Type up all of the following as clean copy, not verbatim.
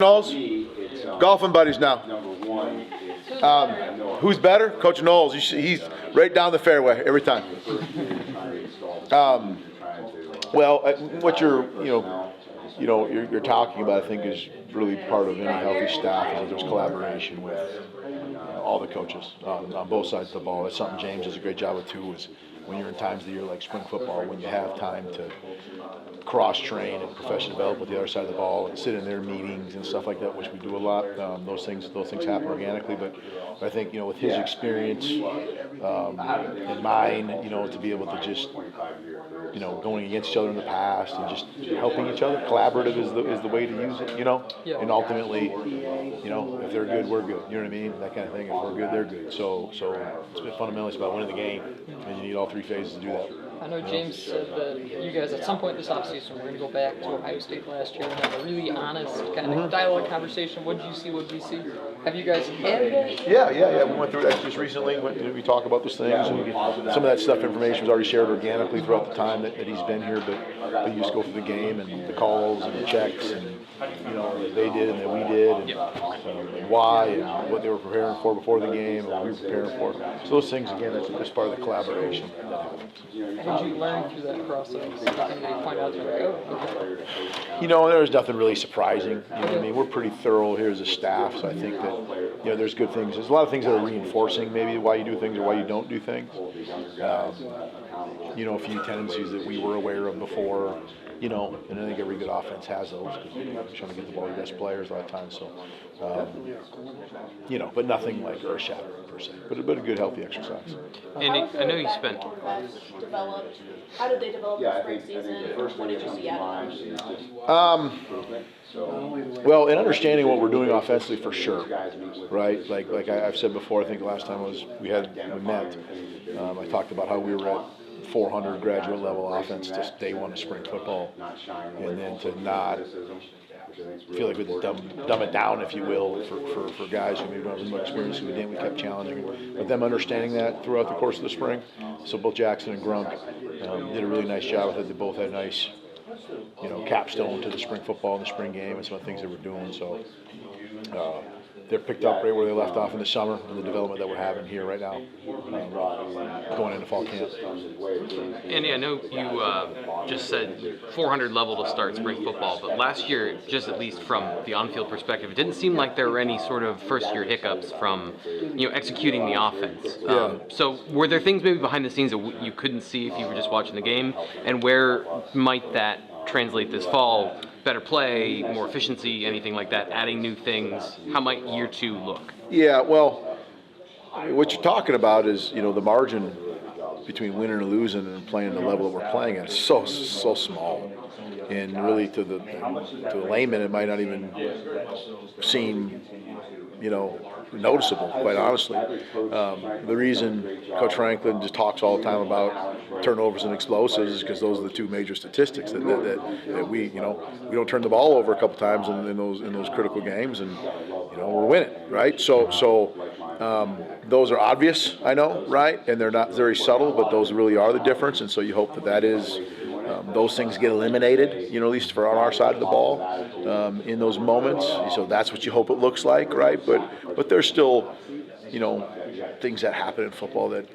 Knowles, golfing buddies now. Who's better? Coach Knowles. He's right down the fairway every time. Well, what you're talking about, I think, is really part of any healthy staff. Is that there's collaboration with all the coaches on both sides of the ball. That's something James does a great job with too. Is when you're in times of the year like spring football, when you have time to cross-train and professionally develop with the other side of the ball and sit in their meetings and stuff like that, which we do a lot. Those things happen organically. But I think with his experience and mine, to be able to just going against each other in the past and just helping each other, collaborative is the way to use it. And ultimately, if they're good, we're good. You know what I mean? That kind of thing. If we're good, they're good. So it's been fundamentally about winning the game, and you need all three phases to do that. I know James said that you guys at some point this offseason were going to go back to Ohio State last year and have a really honest kind of dialogue conversation. What did you see? What did we see? Have you guys had that? Yeah. We went through that just recently. We talk about those things. And some of that stuff, information was already shared organically throughout the time that he's been here. But you just go through the game and the calls and the checks and that they did and that we did and why and what they were preparing for before the game and what we were preparing for. So those things, again, that's part of the collaboration. What did you learn through that process? Anything that you point out to like, okay. There was nothing really surprising. You know what I mean? We're pretty thorough here as a staff, so I think that there's good things. There's a lot of things that are reinforcing maybe why you do things or why you don't do things. A few tendencies that we were aware of before. And I think every good offense has those because you're trying to get the ball to your best players a lot of times. So, but nothing like earth-shattering per se. But a good, healthy exercise. Andy, I know you spent. How did they develop the spring season? What did you see out of them? Well, in understanding what we're doing offensively, for sure, right? Like I've said before, I think the last time we met, I talked about how we were at 400 graduate level offense just day one of spring football, and then to not feel like we had to dumb it down, if you will, for guys who maybe don't have as much experience as we did. We kept challenging, but them understanding that throughout the course of the spring. So both Jackson and Grunk did a really nice job with it. They both had nice, capstone to the spring football and the spring game and some of the things they were doing. So they're picked up right where they left off in the summer and the development that we're having here right now, going into fall camp. Andy, I know you just said 400 level to start spring football, but last year, just at least from the on-field perspective, it didn't seem like there were any sort of first-year hiccups from executing the offense. So were there things maybe behind the scenes that you couldn't see if you were just watching the game, and where might that translate this fall? Better play, more efficiency, anything like that, adding new things. How might year two look? Yeah, well, what you're talking about is, the margin between winning and losing and playing the level that we're playing at is so small. And really to the layman, it might not even seem, noticeable, quite honestly. The reason Coach Franklin just talks all the time about turnovers and explosives is because those are the two major statistics that we we don't turn the ball over a couple times in those critical games, and we're winning, right? So those are obvious, I know, right? And they're not very subtle, but those really are the difference. And so you hope that is. Those things get eliminated, at least for on our side of the ball, in those moments. So that's what you hope it looks like, right? But there's still, things that happen in football that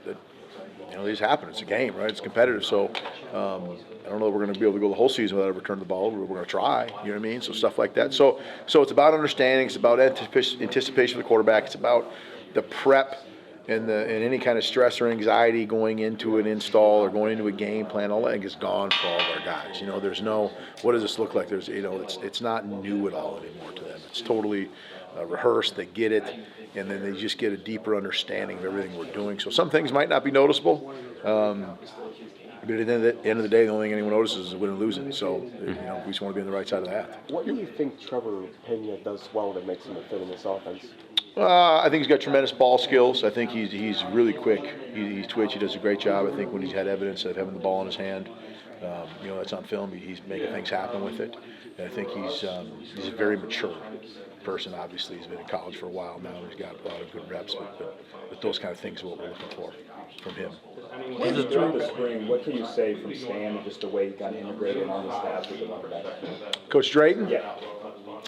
these happen. It's a game, right? It's competitive. So I don't know if we're going to be able to go the whole season without ever turning the ball over. We're going to try, you know what I mean? So stuff like that. So it's about understanding. It's about anticipation of the quarterback. It's about the prep. And any kind of stress or anxiety going into an install or going into a game plan, all that is gone for all of our guys. There's no, what does this look like? There's, it's not new at all anymore to them. It's totally rehearsed. They get it, and then they just get a deeper understanding of everything we're doing. So some things might not be noticeable, but at the end of the day, the only thing anyone notices is winning and losing. So we just want to be on the right side of that. What do you think Trevor Pena does well that makes him a fit in this offense? I think he's got tremendous ball skills. I think he's really quick. He's twitchy. He does a great job. I think when he's had evidence of having the ball in his hand, that's on film. He's making things happen with it. And I think he's a very mature person. Obviously, he's been in college for a while now. He's got a lot of good reps, but those kind of things are what we're looking for from him. Throughout the spring, what can you say from Stan and just the way he got integrated on the staff with the quarterback? Coach Drayton? Yeah.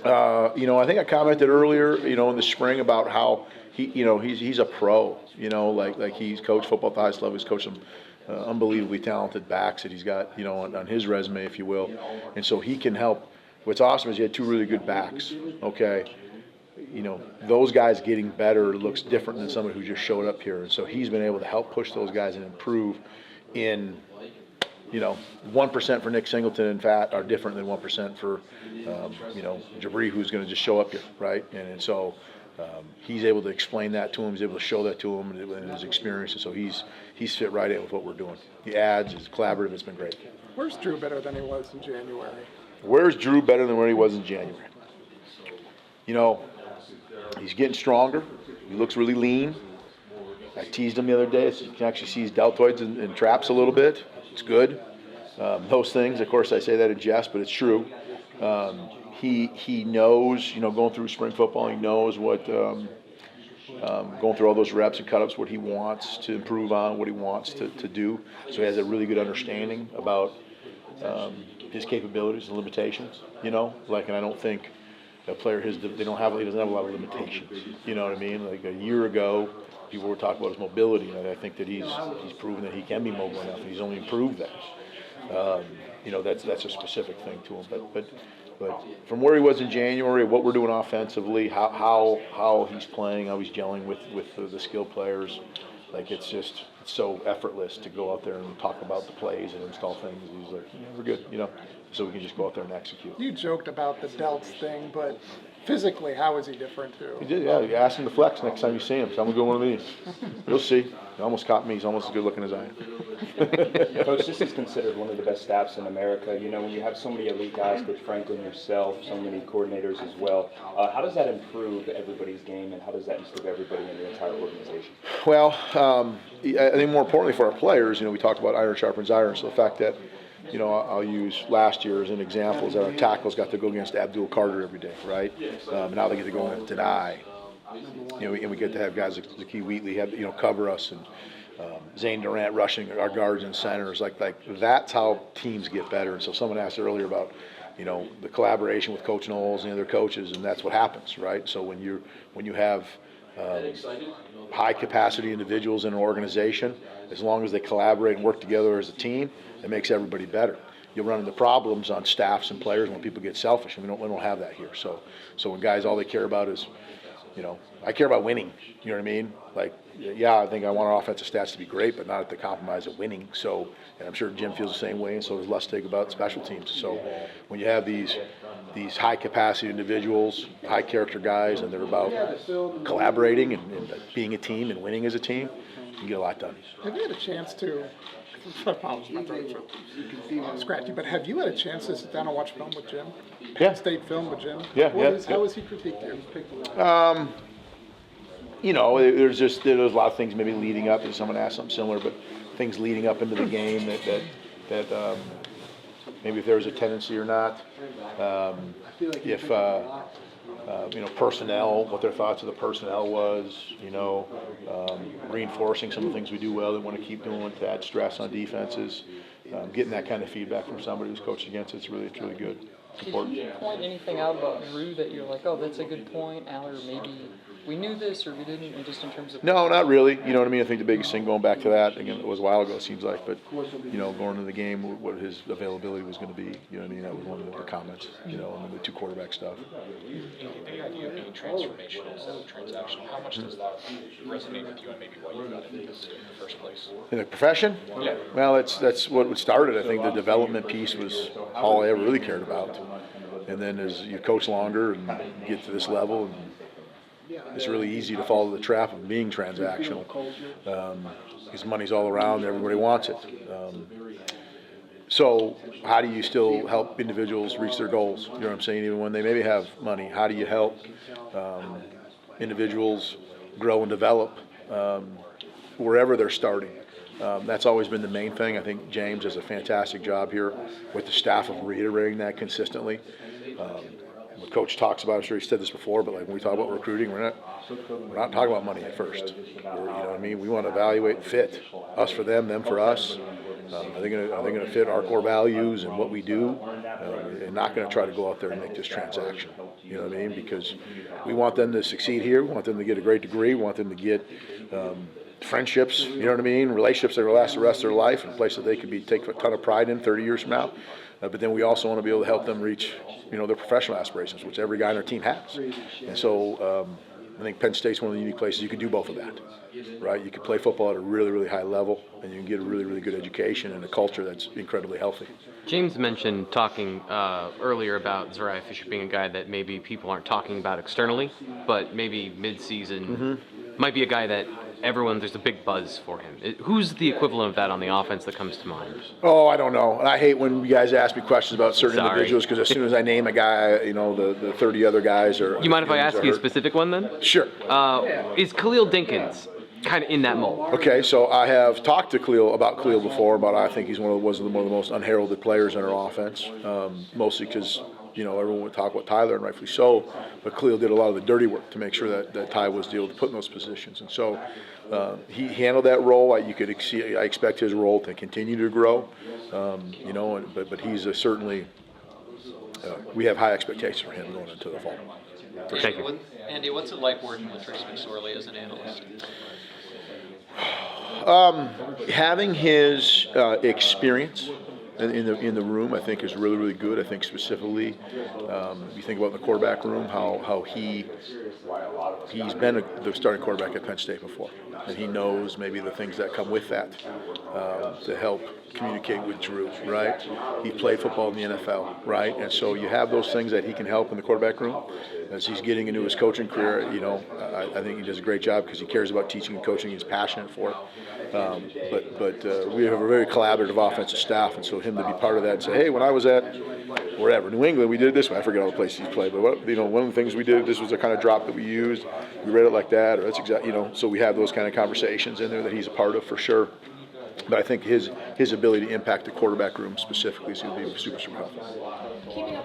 I think I commented earlier, in the spring about how he's a pro, like he's coached football at the highest level. He's coached some unbelievably talented backs that he's got, on his resume, if you will. And so he can help. What's awesome is he had two really good backs, okay? Those guys getting better looks different than somebody who just showed up here. And so he's been able to help push those guys and improve in 1% for Nick Singleton and Fat are different than 1% for, Jabri, who's going to just show up here, right? And so he's able to explain that to him. He's able to show that to him and his experience. And so he's fit right in with what we're doing. He adds, he's collaborative. It's been great. Where's Drew better than he was in January? Where's Drew better than where he was in January? He's getting stronger. He looks really lean. I teased him the other day. So you can actually see his deltoids and traps a little bit. It's good. Those things, of course, I say that in jest, but it's true. He knows, going through spring football, he knows what, going through all those reps and cut-ups, what he wants to improve on, what he wants to do. So he has a really good understanding about his capabilities and limitations, and I don't think a player he doesn't have a lot of limitations. You know what I mean? Like a year ago, people were talking about his mobility, and I think that he's proven that he can be mobile enough. He's only improved that. That's a specific thing to him. But from where he was in January, what we're doing offensively, how he's playing, how he's gelling with the skilled players, like it's so effortless to go out there and talk about the plays and install things. He's like, we're good, so we can just go out there and execute. You joked about the delts thing, but physically, how is he different too? He did, yeah. You ask him to flex next time you see him. Tell him to go one of these. You'll see. He almost caught me. He's almost as good looking as I am. Coach, this is considered one of the best staffs in America. When you have so many elite guys, Coach Franklin, yourself, so many coordinators as well, how does that improve everybody's game, and how does that improve everybody in the entire organization? Well, I think more importantly for our players, we talked about iron sharpens iron. So the fact that, I'll use last year as an example, is that our tackles got to go against Abdul Carter every day, right? Now they get to go against Nittany. And we get to have guys like Zakee Wheatley cover us, and Zane Durant rushing our guards and centers. Like that's how teams get better. And so someone asked earlier about, the collaboration with Coach Knowles and the other coaches, and that's what happens, right? So when you have high capacity individuals in an organization, as long as they collaborate and work together as a team, it makes everybody better. You'll run into problems on staffs and players when people get selfish, and we don't have that here. So when guys, all they care about is, I care about winning. You know what I mean? Like, yeah, I think I want our offensive stats to be great, but not at the compromise of winning. So, and I'm sure Jim feels the same way, and so does Lustig about special teams. So when you have these high capacity individuals, high character guys, and they're about collaborating and being a team and winning as a team, you can get a lot done. Have you had a chance to? I apologize, my throat's scratchy. But have you had a chance to sit down and watch film with Jim? Yeah. Penn State film with Jim. Yeah. How has he critiqued you? There's a lot of things maybe leading up, and someone asked something similar, but things leading up into the game that maybe if there was a tendency or not. If personnel, what their thoughts of the personnel was, reinforcing some of the things we do well that want to keep doing to add stress on defenses. Getting that kind of feedback from somebody who's coached against it's really good. It's important. Did you point anything out about Drew that you're like, oh, that's a good point, Allar, maybe we knew this or we didn't, and just in terms of... No, not really. You know what I mean? I think the biggest thing, going back to that, again, it was a while ago, it seems like, but, going into the game, what his availability was going to be, you know what I mean? That was one of the comments, and the two quarterback stuff. The idea of being transformational instead of transactional, how much does that resonate with you, and maybe why you got into this in the first place? In the profession? Yeah. Well, that's what started. I think the development piece was all I ever really cared about. And then as you coach longer and get to this level, and it's really easy to fall into the trap of being transactional. Because money's all around, everybody wants it. So how do you still help individuals reach their goals? You know what I'm saying? Even when they maybe have money, how do you help individuals grow and develop wherever they're starting? That's always been the main thing. I think James does a fantastic job here with the staff of reiterating that consistently. when Coach talks about, I'm sure he said this before, but like when we talk about recruiting, we're not talking about money at first. You know what I mean? We want to evaluate fit, us for them for us. Are they going to fit our core values and what we do? And not going to try to go out there and make this transaction. You know what I mean? Because we want them to succeed here. We want them to get a great degree. We want them to get friendships. You know what I mean? Relationships that will last the rest of their life, in a place that they could take a ton of pride in 30 years from now. But then we also want to be able to help them reach, their professional aspirations, which every guy on our team has. And so I think Penn State's one of the unique places you can do both of that, right? You can play football at a really, really high level, and you can get a really, really good education and a culture that's incredibly healthy. James mentioned talking earlier about Zariah Fisher being a guy that maybe people aren't talking about externally, but maybe mid-season might be a guy that there's a big buzz for him. Who's the equivalent of that on the offense that comes to mind? Oh, I don't know. And I hate when you guys ask me questions about certain individuals, because as soon as I name a guy, the 30 other guys are. You mind if I ask you a specific one then? Sure. Is Khalil Dinkins kind of in that mold? Okay, so I have talked to Khalil before, but I think he's one of the most unheralded players in our offense, mostly because everyone would talk about Tyler, and rightfully so, but Khalil did a lot of the dirty work to make sure that Ty was able to put in those positions. And so he handled that role. I expect his role to continue to grow, but he's certainly, we have high expectations for him going into the fall. Thank you. Andy, what's it like working with Trace McSorley as an analyst? Having his experience in the room, I think, is really, really good. I think specifically, you think about the quarterback room, how he's been the starting quarterback at Penn State before, and he knows maybe the things that come with that to help communicate with Drew, right? He played football in the NFL, right? And so you have those things that he can help in the quarterback room. As he's getting into his coaching career, I think he does a great job because he cares about teaching and coaching. He's passionate for it. But we have a very collaborative offensive staff, and so him to be part of that and say, hey, when I was at wherever, New England, we did it this way. I forget all the places he's played, but one of the things we did, this was the kind of drop that we used. We read it like that, or that's exactly, so we have those kind of conversations in there that he's a part of for sure. But I think his ability to impact the quarterback room specifically is going to be super, super helpful.